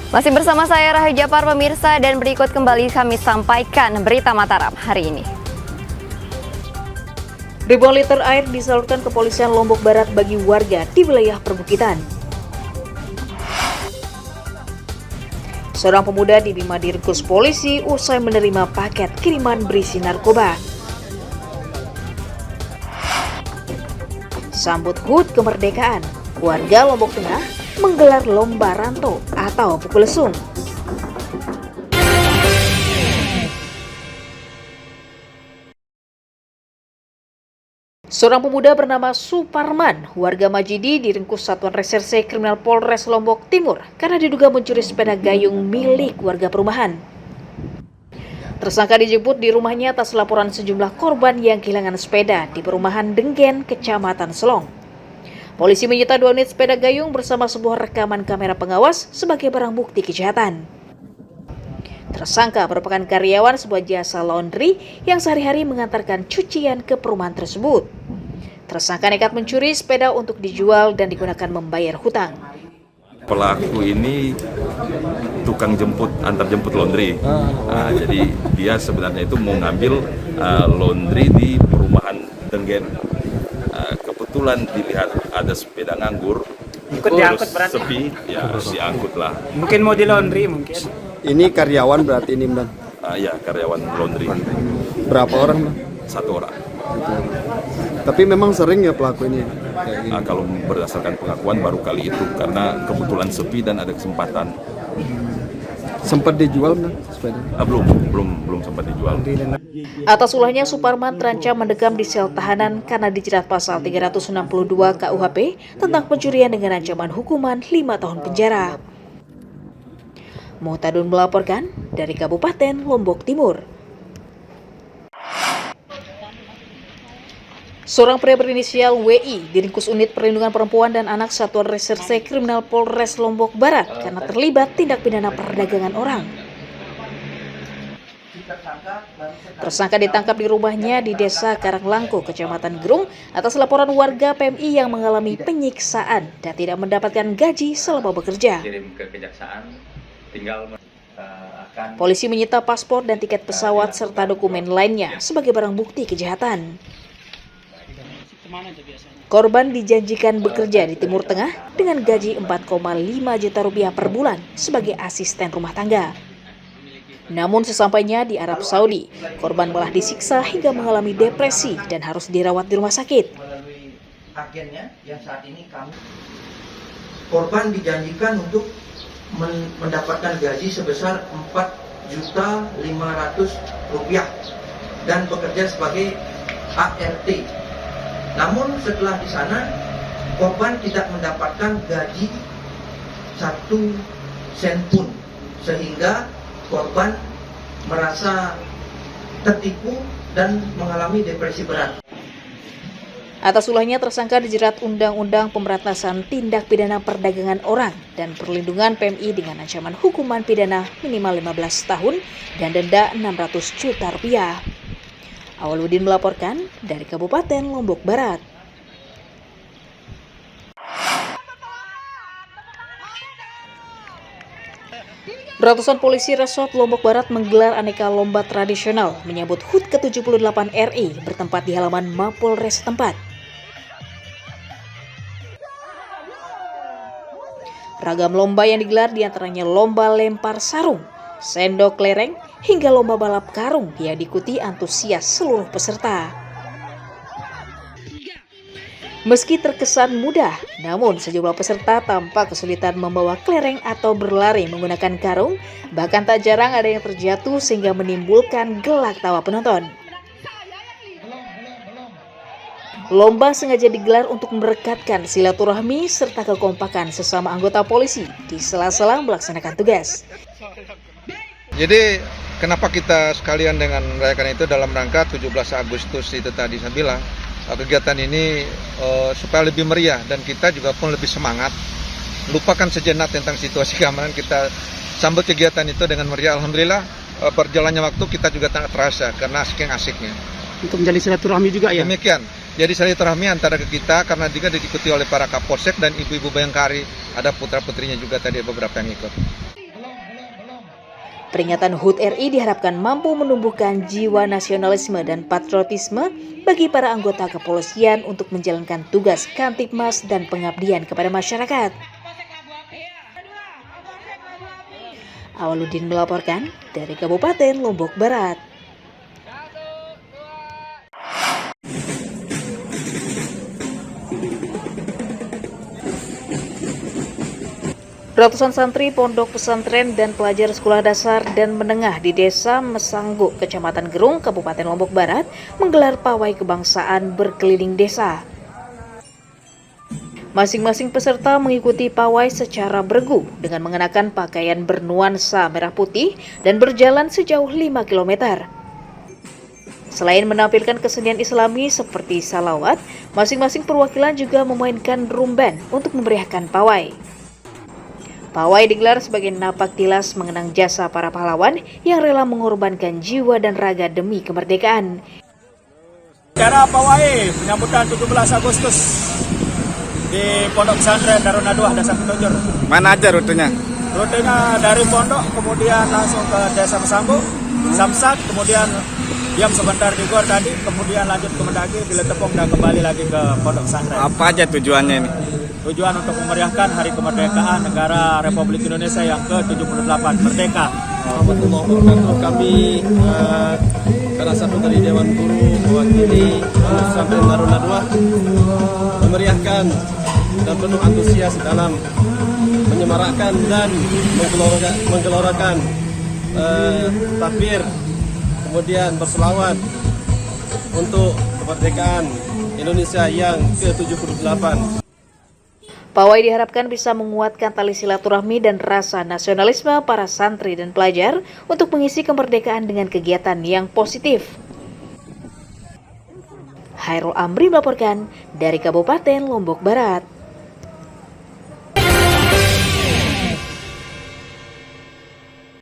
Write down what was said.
Masih bersama saya Rahayu Japar pemirsa, dan berikut kembali kami sampaikan berita Mataram hari ini. Ribuan liter air disalurkan kepolisian Lombok Barat bagi warga di wilayah perbukitan. Seorang pemuda diterima diringkus polisi usai menerima paket kiriman berisi narkoba. Sambut HUT kemerdekaan, warga Lombok Tengah menggelar lomba ranto atau pukul lesung. Seorang pemuda bernama Suparman, warga Majidi, diringkus Satuan Reserse Kriminal Polres Lombok Timur karena diduga mencuri sepeda gayung milik warga perumahan. Tersangka dijemput di rumahnya atas laporan sejumlah korban yang kehilangan sepeda di perumahan Denggen, Kecamatan Selong. Polisi menyita 2 unit sepeda gayung bersama sebuah rekaman kamera pengawas sebagai barang bukti kejahatan. Tersangka merupakan karyawan sebuah jasa laundry yang sehari-hari mengantarkan cucian ke perumahan tersebut. Tersangka nekat mencuri sepeda untuk dijual dan digunakan membayar hutang. Pelaku ini tukang antar jemput laundry. Jadi dia sebenarnya itu mau ngambil laundry di perumahan Denggen. Kebetulan dilihat ada sepeda nganggur, ikut diangkut berarti sepi, ya diangkut lah. Mungkin mau di laundry mungkin. Ini karyawan berarti ini, Bang? Ya, karyawan laundry. Berapa orang, Bang? 1 orang. Tapi memang sering ya pelaku ini? Kalau berdasarkan pengakuan baru kali itu, karena kebetulan sepi dan ada kesempatan. Sempat dijual, Bang, sepeda? Belum sempat dijual. Atas ulahnya, Suparman terancam mendekam di sel tahanan karena dijerat pasal 362 KUHP tentang pencurian dengan ancaman hukuman 5 tahun penjara. Muhtadun melaporkan dari Kabupaten Lombok Timur. Seorang pria berinisial WI diringkus Unit Perlindungan Perempuan dan Anak Satuan Reserse Kriminal Polres Lombok Barat karena terlibat tindak pidana perdagangan orang. Tersangka ditangkap di rumahnya di Desa Karanglangko, Kecamatan Gerung, atas laporan warga PMI yang mengalami penyiksaan dan tidak mendapatkan gaji selama bekerja. Polisi menyita paspor dan tiket pesawat serta dokumen lainnya sebagai barang bukti kejahatan. Korban dijanjikan bekerja di Timur Tengah dengan gaji 4,5 juta rupiah per bulan sebagai asisten rumah tangga. Namun sesampainya di Arab Saudi, korban malah disiksa hingga mengalami depresi dan harus dirawat di rumah sakit. Agennya yang saat ini korban dijanjikan untuk mendapatkan gaji sebesar 4.500.000 rupiah dan bekerja sebagai ART. Namun setelah di sana, korban tidak mendapatkan gaji 1 sen pun, sehingga korban merasa tertipu dan mengalami depresi berat. Atas ulahnya, tersangka dijerat Undang-Undang Pemberantasan Tindak Pidana Perdagangan Orang dan Perlindungan PMI dengan ancaman hukuman pidana minimal 15 tahun dan denda 600 juta rupiah. Awaludin melaporkan dari Kabupaten Lombok Barat. Ratusan polisi Resort Lombok Barat menggelar aneka lomba tradisional menyambut HUT ke-78 RI bertempat di halaman Mapolres setempat. Ragam lomba yang digelar diantaranya lomba lempar sarung, sendok kelereng, hingga lomba balap karung yang diikuti antusias seluruh peserta. Meski terkesan mudah, namun sejumlah peserta tampak kesulitan membawa kelereng atau berlari menggunakan karung, bahkan tak jarang ada yang terjatuh sehingga menimbulkan gelak tawa penonton. Lomba sengaja digelar untuk merekatkan silaturahmi serta kekompakan sesama anggota polisi di sela-sela melaksanakan tugas. Jadi kenapa kita sekalian dengan merayakan itu dalam rangka 17 Agustus itu tadi saya bilang, kegiatan ini supaya lebih meriah dan kita juga pun lebih semangat. Lupakan sejenak tentang situasi keamanan, kita sambut kegiatan itu dengan meriah. Alhamdulillah perjalannya waktu kita juga sangat terasa karena asik-asiknya. Untuk menjalin silaturahmi juga ya? Demikian. Jadi silaturahmi antara kita karena juga diikuti oleh para Kapolsek dan ibu-ibu Bayangkari, ada putra-putrinya juga tadi beberapa yang ikut. Peringatan HUT RI diharapkan mampu menumbuhkan jiwa nasionalisme dan patriotisme bagi para anggota kepolisian untuk menjalankan tugas Kamtibmas dan pengabdian kepada masyarakat. Awaludin melaporkan dari Kabupaten Lombok Barat. Ratusan santri pondok pesantren dan pelajar sekolah dasar dan menengah di Desa Mesanggo, Kecamatan Gerung, Kabupaten Lombok Barat menggelar pawai kebangsaan berkeliling desa. Masing-masing peserta mengikuti pawai secara bergu dengan mengenakan pakaian bernuansa merah putih dan berjalan sejauh 5 km. Selain menampilkan kesenian Islami seperti salawat, masing-masing perwakilan juga memainkan drum band untuk memeriahkan pawai. Pawai digelar sebagai napak tilas mengenang jasa para pahlawan yang rela mengorbankan jiwa dan raga demi kemerdekaan. Acara pawai penyambutan 17 Agustus di Pondok Pesantren Darun Nadwa, Desa Ketonjor. Mana aja rutenya? Rutenya dari pondok, kemudian langsung ke Desa Mesanggo, Samsat, kemudian diam sebentar di Gor tadi, kemudian lanjut ke Mendaki, Bila Tepung, dan kembali lagi ke Pondok Pesantren. Apa aja tujuannya ini? Tujuan untuk memeriahkan Hari Kemerdekaan Negara Republik Indonesia yang ke-78, Merdeka. Warahmatullahi wabarakatuh. Kami salah satu dari Dewan Guru mewakili Pesantren Darun Nadwa memeriahkan dan penuh antusias dalam menyemarakkan dan menggelorakan takbir, kemudian berselawat untuk kemerdekaan Indonesia yang ke-78. Pawai diharapkan bisa menguatkan tali silaturahmi dan rasa nasionalisme para santri dan pelajar untuk mengisi kemerdekaan dengan kegiatan yang positif. Hairul Amri melaporkan dari Kabupaten Lombok Barat.